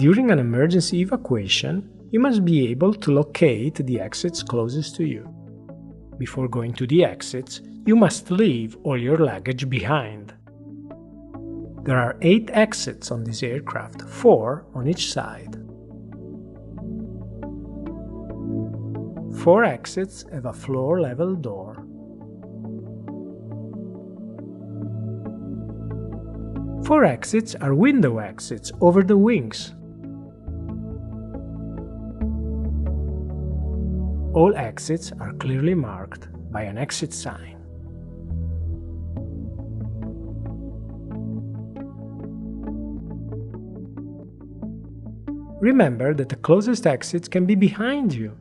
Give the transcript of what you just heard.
During an emergency evacuation, you must be able to locate the exits closest to you. Before going to the exits, you must leave all your luggage behind. There are 8 exits on this aircraft, 4 on each side. 4 exits have a floor-level door. Four exits are window exits over the wings. All exits are clearly marked by an exit sign. Remember that the closest exits can be behind you.